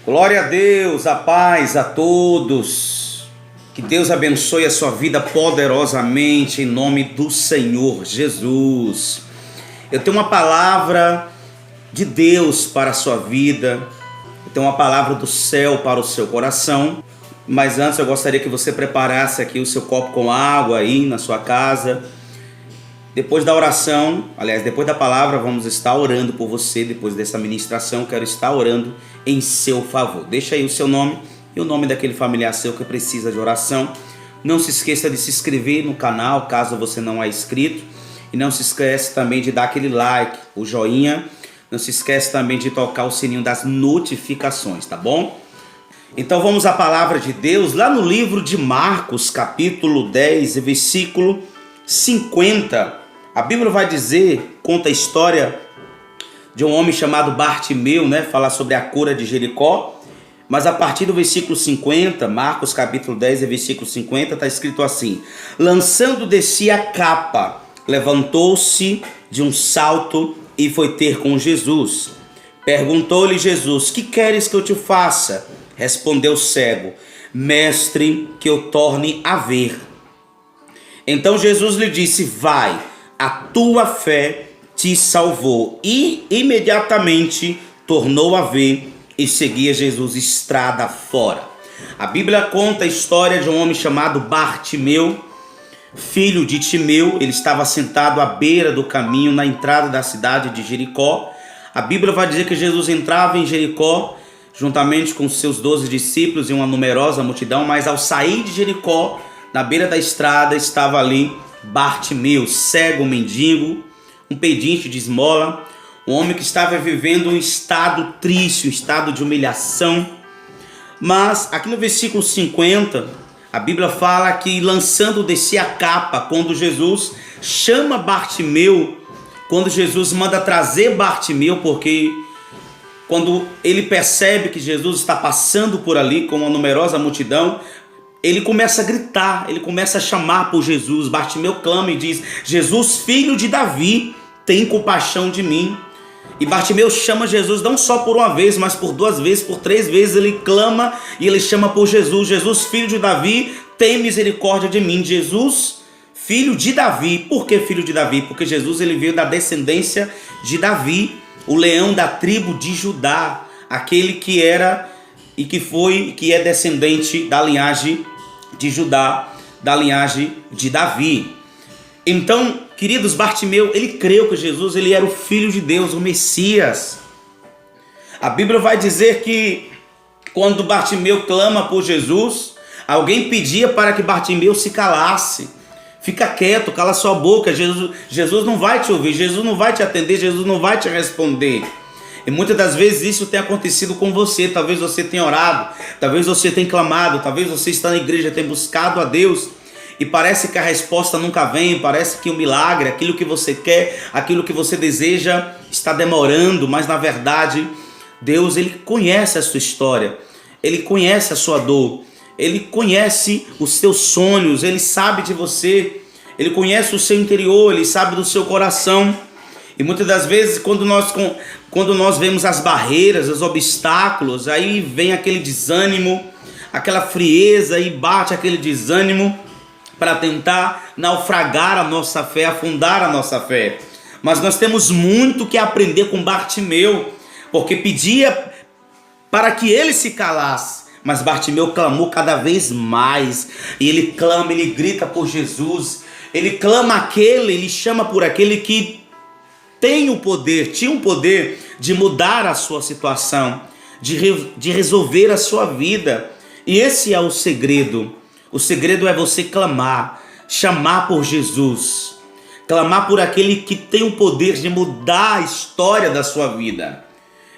Glória a Deus, a paz a todos. Que Deus abençoe a sua vida poderosamente em nome do Senhor Jesus. Eu tenho uma palavra de Deus para a sua vida. Eu tenho uma palavra do céu para o seu coração. Mas antes eu gostaria que você preparasse aqui o seu copo com água aí na sua casa. Depois da oração, depois da palavra, vamos estar orando por você. Depois dessa ministração, quero estar orando em seu favor. Deixa aí o seu nome e o nome daquele familiar seu que precisa de oração. Não se esqueça de se inscrever no canal, caso você não é inscrito. E não se esqueça também de dar aquele like, o joinha. Não se esqueça também de tocar o sininho das notificações, tá bom? Então vamos à palavra de Deus, lá no livro de Marcos, capítulo 10, versículo 50. A Bíblia vai dizer, conta a história de um homem chamado Bartimeu, Fala sobre a cura de Jericó. Mas a partir do versículo 50, Marcos capítulo 10, versículo 50, está escrito assim: lançando de si a capa, levantou-se de um salto e foi ter com Jesus. Perguntou-lhe Jesus: que queres que eu te faça? Respondeu o cego: mestre, que eu torne a ver. Então Jesus lhe disse: vai, a tua fé te salvou. E imediatamente tornou a ver e seguia Jesus estrada fora. A Bíblia conta a história de um homem chamado Bartimeu, filho de Timeu. Ele estava sentado à beira do caminho na entrada da cidade de Jericó. A Bíblia vai dizer que Jesus entrava em Jericó juntamente com seus 12 discípulos e uma numerosa multidão, mas ao sair de Jericó, na beira da estrada, estava ali Bartimeu, cego, mendigo, um pedinte de esmola, um homem que estava vivendo um estado triste, um estado de humilhação. Mas aqui no versículo 50, a Bíblia fala que lançando de si a capa, quando Jesus chama Bartimeu, quando Jesus manda trazer Bartimeu, porque quando ele percebe que Jesus está passando por ali com uma numerosa multidão, ele começa a gritar, ele começa a chamar por Jesus. Bartimeu clama e diz: Jesus, filho de Davi, tem compaixão de mim. E Bartimeu chama Jesus não só por uma vez, mas por 2 vezes, por 3 vezes ele clama e ele chama por Jesus: Jesus, filho de Davi, tem misericórdia de mim. Jesus, filho de Davi. Por que filho de Davi? Porque Jesus ele veio da descendência de Davi, o leão da tribo de Judá, aquele que era e que foi, que é descendente da linhagem de Judá, da linhagem de Davi. Então, queridos, Bartimeu, ele creu que Jesus ele era o Filho de Deus, o Messias. A Bíblia vai dizer que quando Bartimeu clama por Jesus, alguém pedia para que Bartimeu se calasse. Fica quieto, cala sua boca, Jesus não vai te ouvir, Jesus não vai te atender, Jesus não vai te responder. E muitas das vezes isso tem acontecido com você. Talvez você tenha orado, talvez você tenha clamado, talvez você está na igreja, tenha buscado a Deus e parece que a resposta nunca vem, parece que o milagre, aquilo que você quer, aquilo que você deseja está demorando, mas na verdade Deus ele conhece a sua história, ele conhece a sua dor, ele conhece os seus sonhos, ele sabe de você, ele conhece o seu interior, ele sabe do seu coração. E muitas das vezes quando nós vemos as barreiras, os obstáculos, aí vem aquele desânimo, aquela frieza e bate aquele desânimo para tentar naufragar a nossa fé, afundar a nossa fé. Mas nós temos muito que aprender com Bartimeu, porque pedia para que ele se calasse, mas Bartimeu clamou cada vez mais, e ele clama, ele grita por Jesus, ele clama ele chama por aquele que tinha o poder de mudar a sua situação, de resolver a sua vida. E esse é o segredo. O segredo é você clamar, chamar por Jesus, clamar por aquele que tem o poder de mudar a história da sua vida.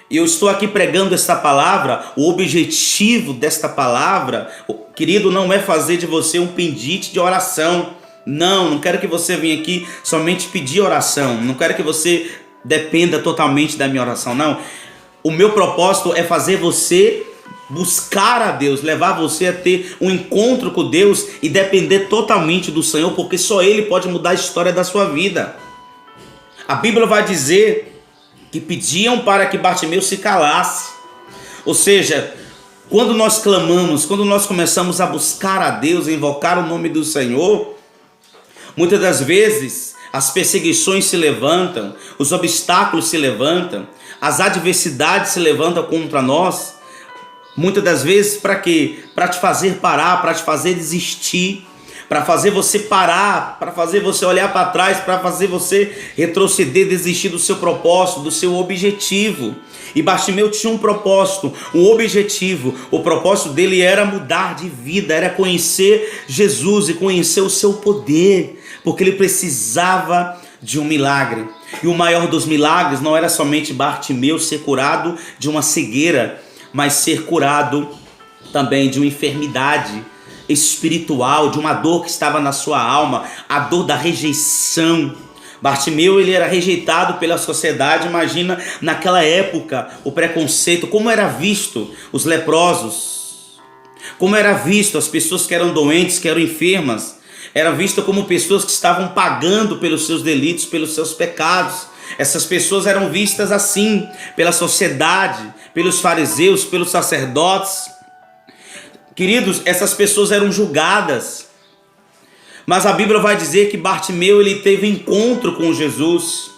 E eu estou aqui pregando esta palavra. O objetivo desta palavra, querido, não é fazer de você um pendite de oração. Não quero que você venha aqui somente pedir oração. Não quero que você dependa totalmente da minha oração. Não. O meu propósito é fazer você buscar a Deus, levar você a ter um encontro com Deus e depender totalmente do Senhor, porque só Ele pode mudar a história da sua vida. A Bíblia vai dizer que pediam para que Bartimeu se calasse. Ou seja, quando nós clamamos, quando nós começamos a buscar a Deus, a invocar o nome do Senhor, muitas das vezes as perseguições se levantam, os obstáculos se levantam, as adversidades se levantam contra nós, muitas das vezes para quê? Para te fazer parar, para te fazer desistir, para fazer você parar, para fazer você olhar para trás, para fazer você retroceder, desistir do seu propósito, do seu objetivo. E Bartimeu tinha um propósito, um objetivo. O propósito dele era mudar de vida, era conhecer Jesus e conhecer o seu poder, porque ele precisava de um milagre. E o maior dos milagres não era somente Bartimeu ser curado de uma cegueira, mas ser curado também de uma enfermidade espiritual, de uma dor que estava na sua alma, a dor da rejeição. Bartimeu, ele era rejeitado pela sociedade. Imagina naquela época o preconceito, como era visto os leprosos, como era visto as pessoas que eram doentes, que eram enfermas, era visto como pessoas que estavam pagando pelos seus delitos, pelos seus pecados. Essas pessoas eram vistas assim pela sociedade, pelos fariseus, pelos sacerdotes. Queridos, essas pessoas eram julgadas. Mas a Bíblia vai dizer que Bartimeu, ele teve encontro com Jesus.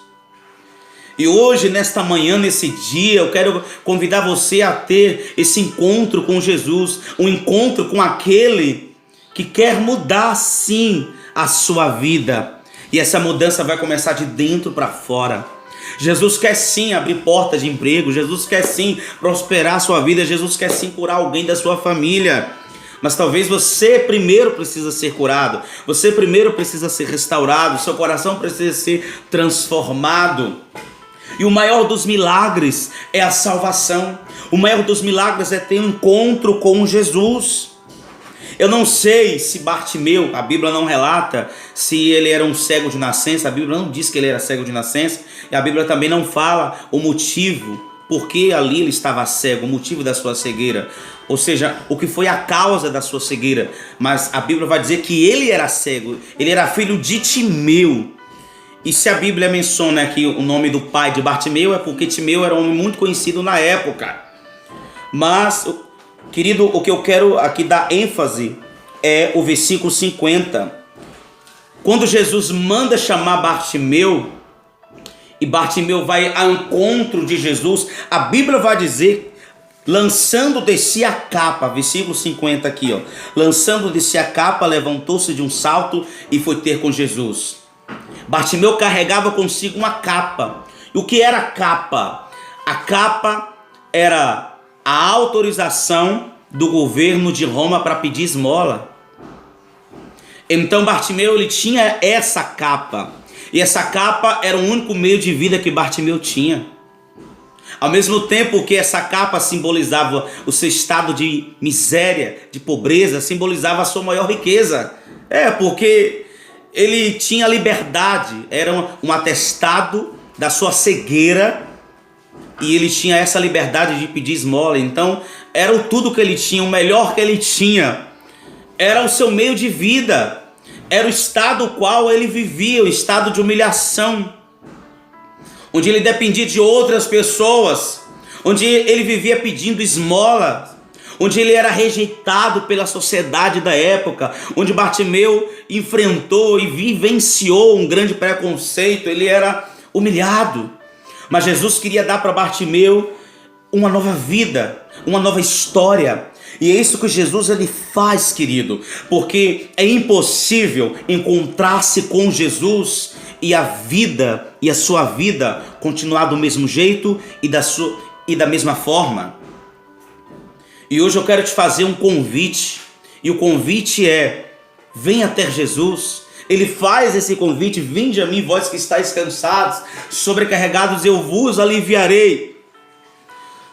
E hoje, nesta manhã, nesse dia, eu quero convidar você a ter esse encontro com Jesus, um encontro com aquele que quer mudar sim a sua vida. E essa mudança vai começar de dentro para fora. Jesus quer sim abrir portas de emprego, Jesus quer sim prosperar a sua vida, Jesus quer sim curar alguém da sua família. Mas talvez você primeiro precisa ser curado, você primeiro precisa ser restaurado, seu coração precisa ser transformado. E o maior dos milagres é a salvação. O maior dos milagres é ter um encontro com Jesus. Eu não sei se Bartimeu, a Bíblia não relata se ele era um cego de nascença, a Bíblia não diz que ele era cego de nascença, e a Bíblia também não fala o motivo, porque ali ele estava cego, o motivo da sua cegueira, ou seja, o que foi a causa da sua cegueira. Mas a Bíblia vai dizer que ele era cego, ele era filho de Timeu. E se a Bíblia menciona aqui o nome do pai de Bartimeu, é porque Timeu era um homem muito conhecido na época. Mas, querido, o que eu quero aqui dar ênfase é o versículo 50. Quando Jesus manda chamar Bartimeu, e Bartimeu vai ao encontro de Jesus, a Bíblia vai dizer, lançando de si a capa, versículo 50 aqui, ó, lançando de si a capa, levantou-se de um salto e foi ter com Jesus. Bartimeu carregava consigo uma capa. E o que era a capa? A capa era a autorização do governo de Roma para pedir esmola. Então Bartimeu, ele tinha essa capa. E essa capa era o único meio de vida que Bartimeu tinha. Ao mesmo tempo que essa capa simbolizava o seu estado de miséria, de pobreza, simbolizava a sua maior riqueza. Porque ele tinha liberdade, era um atestado da sua cegueira, e ele tinha essa liberdade de pedir esmola. Então era o tudo que ele tinha, o melhor que ele tinha, era o seu meio de vida, era o estado qual ele vivia, o estado de humilhação, onde ele dependia de outras pessoas, onde ele vivia pedindo esmola, onde ele era rejeitado pela sociedade da época, onde Bartimeu enfrentou e vivenciou um grande preconceito, ele era humilhado. Mas Jesus queria dar para Bartimeu uma nova vida, uma nova história. E é isso que Jesus ele faz, querido, porque é impossível encontrar-se com Jesus e a vida e a sua vida continuar do mesmo jeito e da mesma forma. E hoje eu quero te fazer um convite, e o convite é: venha até Jesus. Ele faz esse convite: vinde a mim, vós que estáis cansados, sobrecarregados, eu vos aliviarei.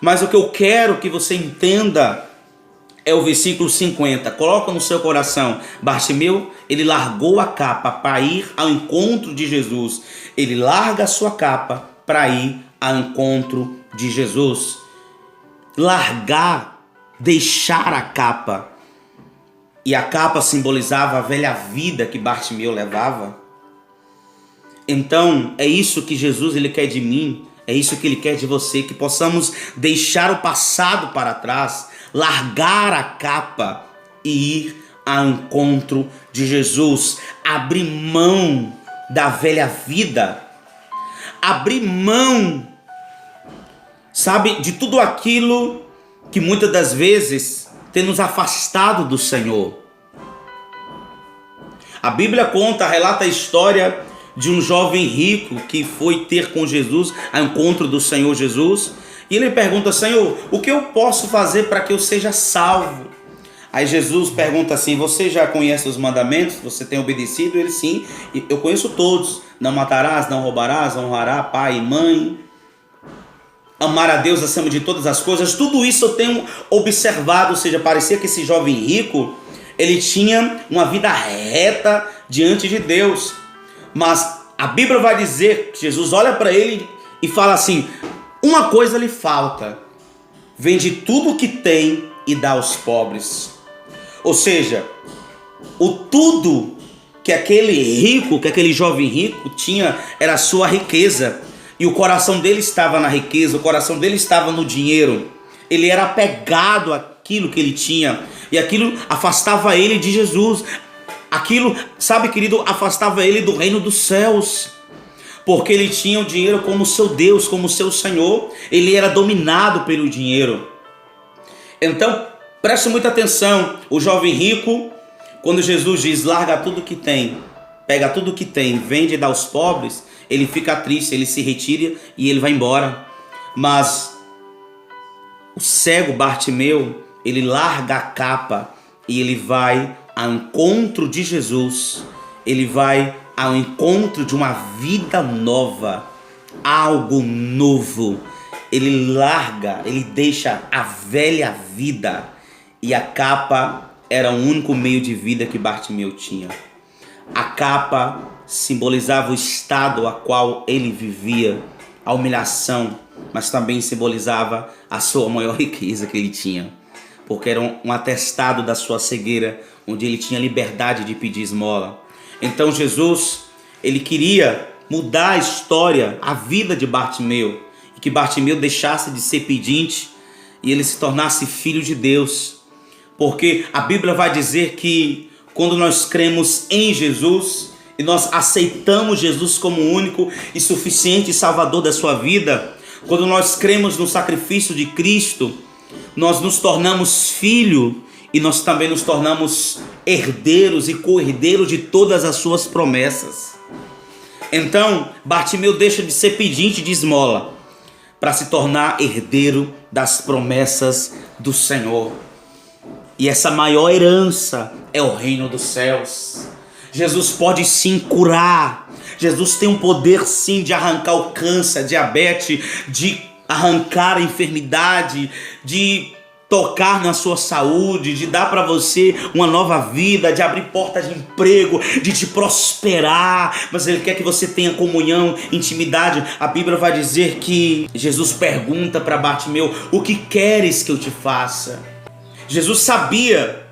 Mas o que eu quero que você entenda é o versículo 50. Coloca no seu coração. Bartimeu, ele largou a capa para ir ao encontro de Jesus. Ele larga a sua capa para ir ao encontro de Jesus. Largar, deixar a capa. E a capa simbolizava a velha vida que Bartimeu levava. Então é isso que Jesus ele quer de mim, É isso que Ele quer de você, que possamos deixar o passado para trás, largar a capa e ir ao encontro de Jesus. Abrir mão da velha vida, abrir mão, sabe, de tudo aquilo que muitas das vezes tem nos afastado do Senhor. A Bíblia relata a história de um jovem rico que foi ter com Jesus, ao encontro do Senhor Jesus, e ele pergunta: Senhor, o que eu posso fazer para que eu seja salvo? Aí Jesus pergunta assim: você já conhece os mandamentos? Você tem obedecido? Ele: sim, eu conheço todos. Não matarás, não roubarás, honrará pai e mãe, amar a Deus acima de todas as coisas. Tudo isso eu tenho observado. Ou seja, parecia que esse jovem rico, ele tinha uma vida reta diante de Deus. Mas a Bíblia vai dizer que Jesus olha para ele e fala assim: uma coisa lhe falta, vende tudo o que tem e dá aos pobres. Ou seja, o tudo que aquele jovem rico tinha era a sua riqueza. E o coração dele estava na riqueza, o coração dele estava no dinheiro. Ele era apegado àquilo que ele tinha. E aquilo afastava ele de Jesus. Aquilo, sabe, querido, afastava ele do reino dos céus. Porque ele tinha o dinheiro como seu Deus, como seu Senhor. Ele era dominado pelo dinheiro. Então, preste muita atenção. O jovem rico, quando Jesus diz: larga tudo que tem, pega tudo que tem, vende e dá aos pobres, ele fica triste, ele se retira e ele vai embora. Mas o cego Bartimeu, ele larga a capa e ele vai ao encontro de Jesus. Ele vai ao encontro de uma vida nova, algo novo. Ele larga, ele deixa a velha vida, e a capa era o único meio de vida que Bartimeu tinha. A capa simbolizava o estado a qual ele vivia, a humilhação, mas também simbolizava a sua maior riqueza que ele tinha, porque era um atestado da sua cegueira, onde ele tinha liberdade de pedir esmola. Então Jesus, ele queria mudar a história, a vida de Bartimeu, e que Bartimeu deixasse de ser pedinte e ele se tornasse filho de Deus. Porque a Bíblia vai dizer que quando nós cremos em Jesus e nós aceitamos Jesus como o único e suficiente Salvador da sua vida, quando nós cremos no sacrifício de Cristo, nós nos tornamos filho e nós também nos tornamos herdeiros e co-herdeiros de todas as suas promessas. Então, Bartimeu deixa de ser pedinte de esmola para se tornar herdeiro das promessas do Senhor. E essa maior herança é o reino dos céus. Jesus pode sim curar. Jesus tem o poder sim de arrancar o câncer, a diabetes, de arrancar a enfermidade, de tocar na sua saúde, de dar para você uma nova vida, de abrir portas de emprego, de te prosperar. Mas Ele quer que você tenha comunhão, intimidade. A Bíblia vai dizer que Jesus pergunta para Bartimeu: o que queres que eu te faça? Jesus sabia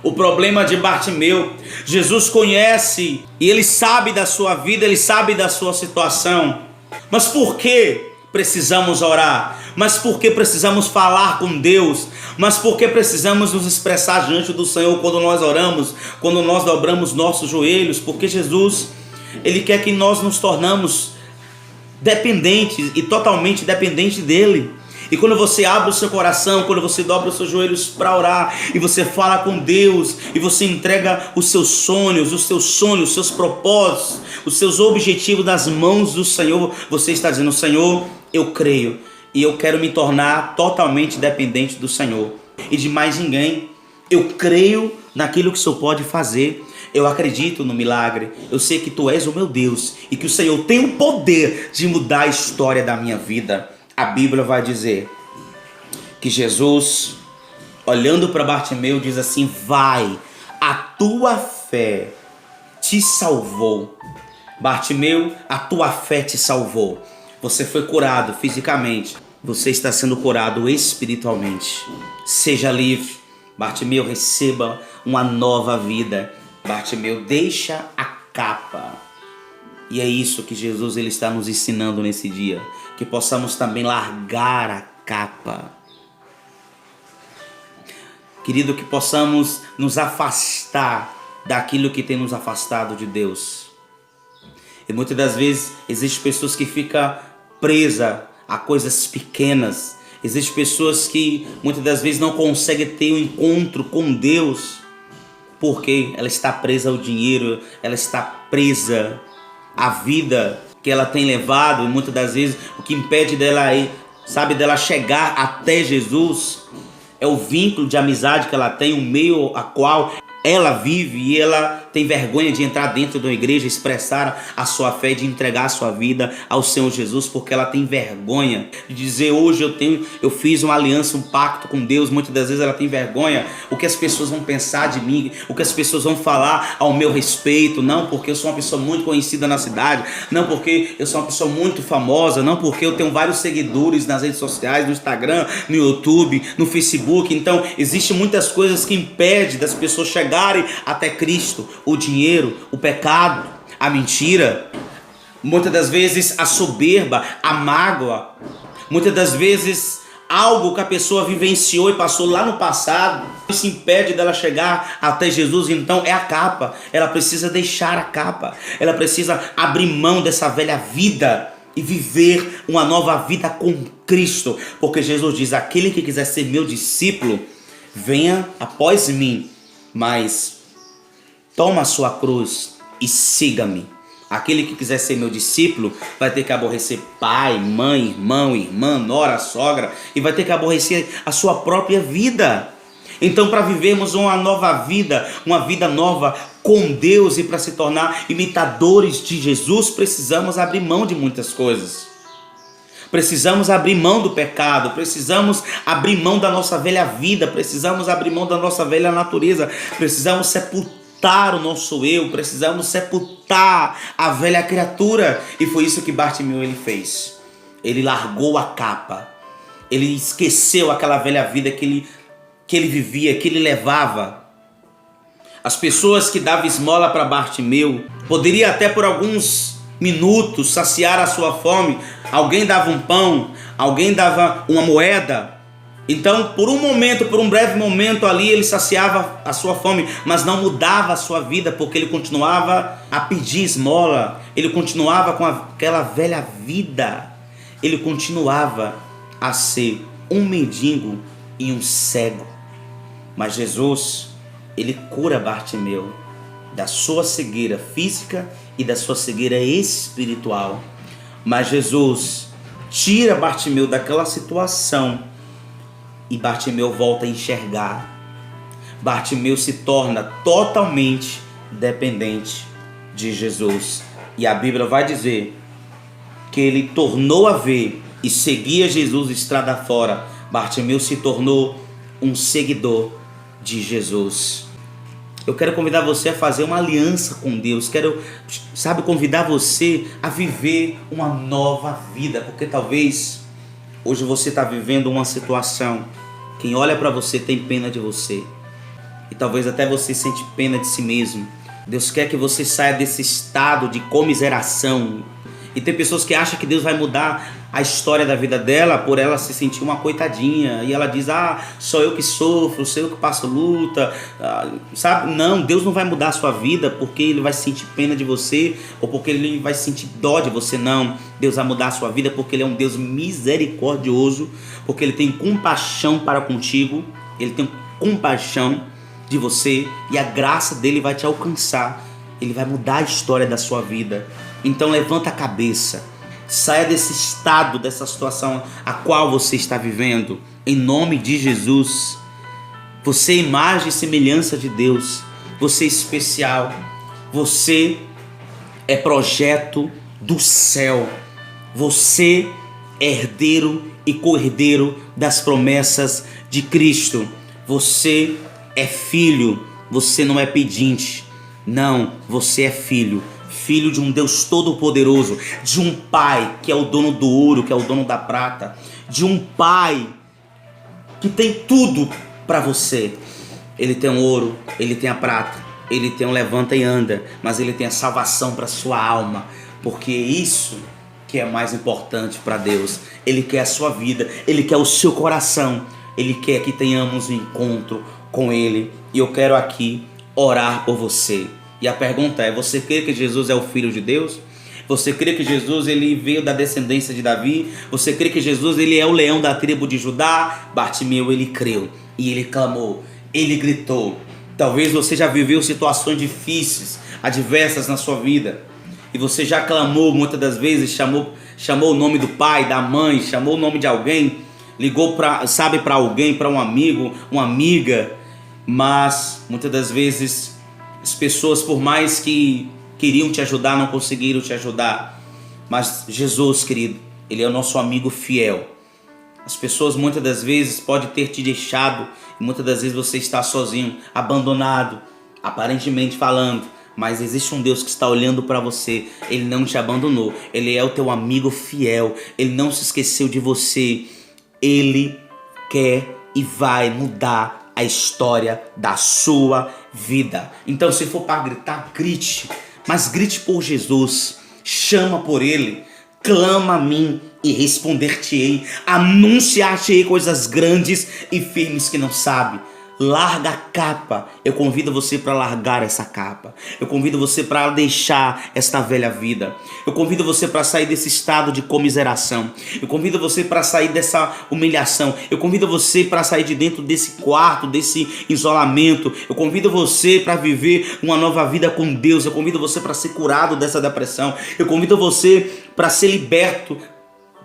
o problema de Bartimeu. Jesus conhece e Ele sabe da sua vida, Ele sabe da sua situação. Mas por que precisamos orar? Mas por que precisamos falar com Deus? Mas por que precisamos nos expressar diante do Senhor quando nós oramos, quando nós dobramos nossos joelhos? Porque Jesus, Ele quer que nós nos tornamos dependentes e totalmente dependentes dEle. E quando você abre o seu coração, quando você dobra os seus joelhos para orar, e você fala com Deus, e você entrega os seus sonhos, os seus propósitos, os seus objetivos nas mãos do Senhor, você está dizendo: Senhor, eu creio, e eu quero me tornar totalmente dependente do Senhor e de mais ninguém. Eu creio naquilo que o Senhor pode fazer. Eu acredito no milagre. Eu sei que Tu és o meu Deus e que o Senhor tem o poder de mudar a história da minha vida. A Bíblia vai dizer que Jesus, olhando para Bartimeu, diz assim: vai, a tua fé te salvou. Bartimeu, a tua fé te salvou. Você foi curado fisicamente, você está sendo curado espiritualmente. Seja livre. Bartimeu, receba uma nova vida. Bartimeu, deixa a capa. E é isso que Jesus, ele está nos ensinando nesse dia. que possamos também largar a capa. Querido, que possamos nos afastar daquilo que tem nos afastado de Deus. E muitas das vezes existem pessoas que ficam presas a coisas pequenas. Existem pessoas que muitas das vezes não conseguem ter um encontro com Deus porque ela está presa ao dinheiro, ela está presa à vida que ela tem levado, e muitas das vezes o que impede dela dela chegar até Jesus é o vínculo de amizade que ela tem, o meio a qual ela vive, e ela tem vergonha de entrar dentro da igreja, expressar a sua fé, de entregar a sua vida ao Senhor Jesus, porque ela tem vergonha de dizer: hoje eu fiz uma aliança, um pacto com Deus. Muitas das vezes ela tem vergonha o que as pessoas vão pensar de mim, o que as pessoas vão falar ao meu respeito, não porque eu sou uma pessoa muito conhecida na cidade, não porque eu sou uma pessoa muito famosa, não porque eu tenho vários seguidores nas redes sociais, no Instagram, no YouTube, no Facebook. Então existem muitas coisas que impedem das pessoas chegarem até Cristo: o dinheiro, o pecado, a mentira, muitas das vezes a soberba, a mágoa, muitas das vezes algo que a pessoa vivenciou e passou lá no passado. Isso impede dela chegar até Jesus. Então é a capa. Ela precisa deixar a capa, ela precisa abrir mão dessa velha vida e viver uma nova vida com Cristo, porque Jesus diz: aquele que quiser ser meu discípulo, venha após mim, mas toma a sua cruz e siga-me. Aquele que quiser ser meu discípulo vai ter que aborrecer pai, mãe, irmão, irmã, nora, sogra, e vai ter que aborrecer a sua própria vida. Então, para vivermos uma nova vida, uma vida nova com Deus, e para se tornar imitadores de Jesus, precisamos abrir mão de muitas coisas. Precisamos abrir mão do pecado, precisamos abrir mão da nossa velha vida, precisamos abrir mão da nossa velha natureza, precisamos sepultar o nosso eu, precisamos sepultar a velha criatura. E foi isso que Bartimeu ele fez. Ele largou a capa, ele esqueceu aquela velha vida que ele vivia, que ele levava. As pessoas que davam esmola para Bartimeu poderia até por alguns minutos saciar a sua fome. Alguém dava um pão, alguém dava uma moeda. Então, por um momento, por um breve momento ali, ele saciava a sua fome, mas não mudava a sua vida, porque ele continuava a pedir esmola, ele continuava com aquela velha vida, ele continuava a ser um mendigo e um cego. Mas Jesus, ele cura Bartimeu da sua cegueira física e da sua cegueira espiritual. Mas Jesus tira Bartimeu daquela situação e Bartimeu volta a enxergar. Bartimeu se torna totalmente dependente de Jesus. E a Bíblia vai dizer que ele tornou a ver e seguia Jesus estrada fora. Bartimeu se tornou um seguidor de Jesus. Eu quero convidar você a fazer uma aliança com Deus. Quero, convidar você a viver uma nova vida. Porque talvez hoje você está vivendo uma situação. Quem olha para você tem pena de você. E talvez até você sente pena de si mesmo. Deus quer que você saia desse estado de comiseração. E tem pessoas que acham que Deus vai mudar a história da vida dela por ela se sentir uma coitadinha. E ela diz: sou eu que sofro, sou eu que passo luta. Não, Deus não vai mudar a sua vida porque Ele vai sentir pena de você ou porque Ele vai sentir dó de você. Não, Deus vai mudar a sua vida porque Ele é um Deus misericordioso, porque Ele tem compaixão para contigo, Ele tem compaixão de você e a graça dele vai te alcançar. Ele vai mudar a história da sua vida. Então levanta a cabeça, saia desse estado, dessa situação a qual você está vivendo, em nome de Jesus. Você é imagem e semelhança de Deus, você é especial, você é projeto do céu, você é herdeiro e co-herdeiro das promessas de Cristo. Você é filho, você não é pedinte, não, você é filho. Filho de um Deus todo-poderoso, de um Pai que é o dono do ouro, que é o dono da prata, de um Pai que tem tudo para você. Ele tem o ouro, ele tem a prata, ele tem o levanta e anda, mas ele tem a salvação para sua alma, porque isso que é mais importante para Deus. Ele quer a sua vida, Ele quer o seu coração, Ele quer que tenhamos um encontro com Ele. E eu quero aqui orar por você. E a pergunta é: você crê que Jesus é o Filho de Deus? Você crê que Jesus ele veio da descendência de Davi? Você crê que Jesus ele é o leão da tribo de Judá? Bartimeu, ele creu e ele clamou, ele gritou. Talvez você já viveu situações difíceis, adversas na sua vida, e você já clamou muitas das vezes, chamou o nome do pai, da mãe, chamou o nome de alguém, ligou para alguém, para um amigo, uma amiga, mas muitas das vezes as pessoas, por mais que queriam te ajudar, não conseguiram te ajudar. Mas Jesus, querido, Ele é o nosso amigo fiel. As pessoas muitas das vezes podem ter te deixado, e muitas das vezes você está sozinho, abandonado, aparentemente falando, mas existe um Deus que está olhando para você. Ele não te abandonou, Ele é o teu amigo fiel, Ele não se esqueceu de você. Ele quer e vai mudar a história da sua vida. Então, se for para gritar, grite, mas grite por Jesus, chama por Ele, clama a mim e responder-te-ei, anunciar-te-ei coisas grandes e firmes que não sabe. Larga a capa. Eu convido você para largar essa capa. Eu convido você para deixar esta velha vida. Eu convido você para sair desse estado de comiseração. Eu convido você para sair dessa humilhação. Eu convido você para sair de dentro desse quarto, desse isolamento. Eu convido você para viver uma nova vida com Deus. Eu convido você para ser curado dessa depressão. Eu convido você para ser liberto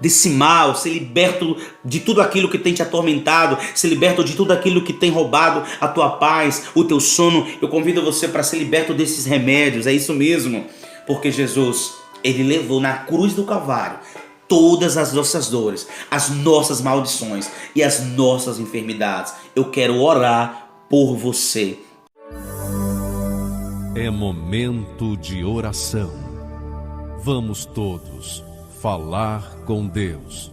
desse mal, ser liberto de tudo aquilo que tem te atormentado, ser liberto de tudo aquilo que tem roubado a tua paz, o teu sono. Eu convido você para ser liberto desses remédios, é isso mesmo, porque Jesus, Ele levou na cruz do Calvário todas as nossas dores, as nossas maldições e as nossas enfermidades. Eu quero orar por você. É momento de oração. Vamos todos falar com Deus.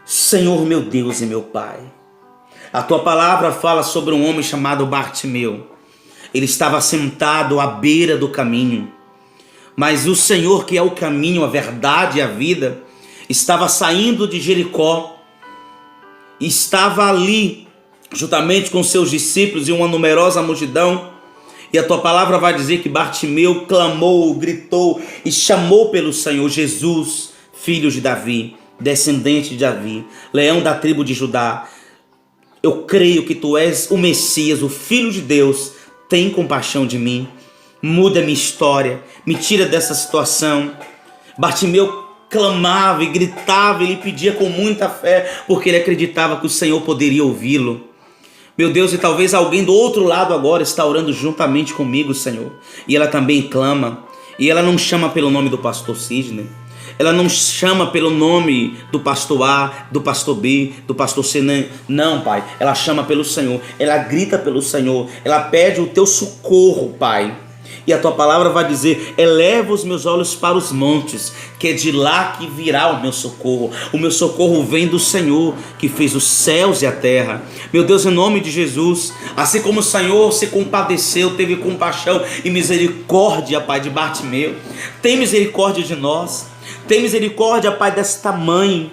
Senhor, meu Deus e meu Pai, a tua palavra fala sobre um homem chamado Bartimeu. Ele estava sentado à beira do caminho, mas o Senhor, que é o caminho, a verdade e a vida, estava saindo de Jericó e estava ali juntamente com seus discípulos e uma numerosa multidão. E a tua palavra vai dizer que Bartimeu clamou, gritou e chamou pelo Senhor: Jesus, filho de Davi, descendente de Davi, leão da tribo de Judá. Eu creio que tu és o Messias, o Filho de Deus. Tem compaixão de mim. Muda minha história. Me tira dessa situação. Bartimeu clamava e gritava, ele pedia com muita fé, porque ele acreditava que o Senhor poderia ouvi-lo. Meu Deus, e talvez alguém do outro lado agora está orando juntamente comigo, Senhor. E ela também clama. E ela não chama pelo nome do pastor Sidney. Ela não chama pelo nome do pastor A, do pastor B, do pastor C. Não, Pai. Ela chama pelo Senhor. Ela grita pelo Senhor. Ela pede o teu socorro, Pai. E a tua palavra vai dizer: eleva os meus olhos para os montes, que é de lá que virá o meu socorro. O meu socorro vem do Senhor, que fez os céus e a terra. Meu Deus, em nome de Jesus, assim como o Senhor se compadeceu, teve compaixão e misericórdia, Pai, de Bartimeu, tem misericórdia de nós. Tem misericórdia, Pai, desta mãe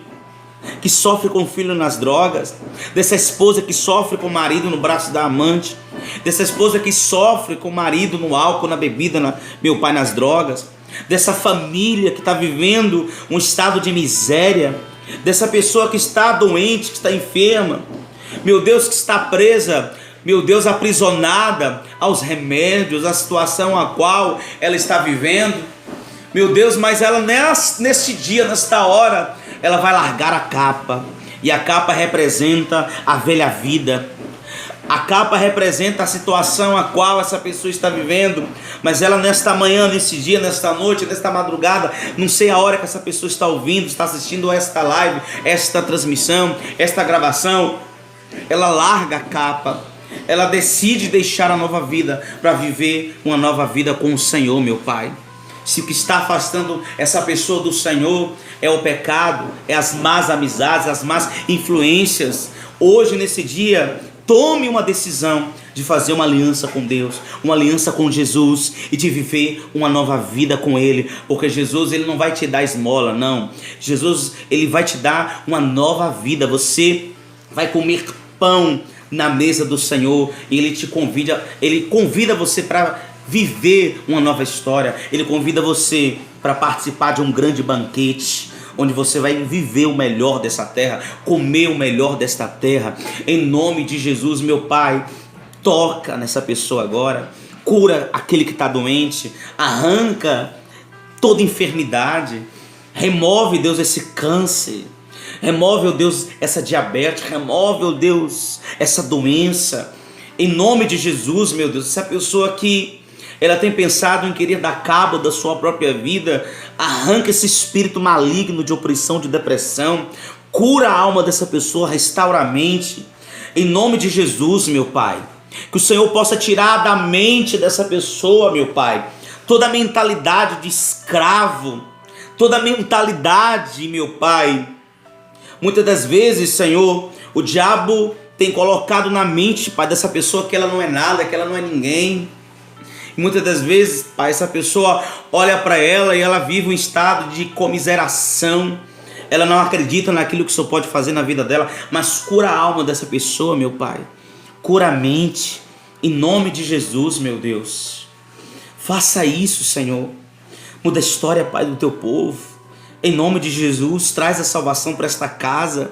que sofre com o filho nas drogas, dessa esposa que sofre com o marido no braço da amante, dessa esposa que sofre com o marido no álcool, na bebida, meu Pai, nas drogas, dessa família que está vivendo um estado de miséria, dessa pessoa que está doente, que está enferma, meu Deus, que está presa, meu Deus, aprisionada aos remédios, à situação a qual ela está vivendo. Meu Deus, mas ela neste dia, nesta hora, ela vai largar a capa. E a capa representa a velha vida. A capa representa a situação a qual essa pessoa está vivendo. Mas ela nesta manhã, nesse dia, nesta noite, nesta madrugada, não sei a hora que essa pessoa está ouvindo, está assistindo esta live, esta transmissão, esta gravação, ela larga a capa. Ela decide deixar a nova vida para viver uma nova vida com o Senhor, meu Pai. Se o que está afastando essa pessoa do Senhor é o pecado, é as más amizades, as más influências, hoje nesse dia, tome uma decisão de fazer uma aliança com Deus, uma aliança com Jesus e de viver uma nova vida com Ele, porque Jesus, Ele não vai te dar esmola, não. Jesus, Ele vai te dar uma nova vida. Você vai comer pão na mesa do Senhor e Ele convida você para viver uma nova história. Ele convida você para participar de um grande banquete, onde você vai viver o melhor dessa terra, comer o melhor desta terra. Em nome de Jesus, meu Pai, toca nessa pessoa agora, cura aquele que está doente, arranca toda enfermidade, remove, Deus, esse câncer, remove, ó Deus, essa diabetes, remove, ó Deus, essa doença. Em nome de Jesus, meu Deus, essa pessoa que ela tem pensado em querer dar cabo da sua própria vida, arranca esse espírito maligno de opressão, de depressão, cura a alma dessa pessoa, restaura a mente. Em nome de Jesus, meu Pai, que o Senhor possa tirar da mente dessa pessoa, meu Pai, toda a mentalidade de escravo, toda a mentalidade, meu Pai. Muitas das vezes, Senhor, o diabo tem colocado na mente, Pai, dessa pessoa que ela não é nada, que ela não é ninguém. E muitas das vezes, Pai, essa pessoa olha para ela e ela vive um estado de comiseração. Ela não acredita naquilo que o Senhor pode fazer na vida dela, mas cura a alma dessa pessoa, meu Pai. Cura a mente, em nome de Jesus, meu Deus. Faça isso, Senhor. Muda a história, Pai, do teu povo. Em nome de Jesus, traz a salvação para esta casa.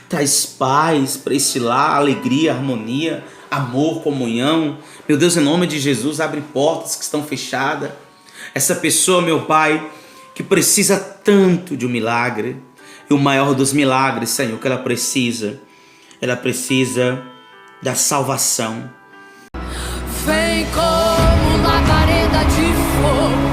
Traz paz para esse lar, alegria, harmonia, amor, comunhão. Meu Deus, em nome de Jesus, abre portas que estão fechadas. Essa pessoa, meu Pai, que precisa tanto de um milagre. E o maior dos milagres, Senhor, que ela precisa da salvação. Vem como labareda de fogo.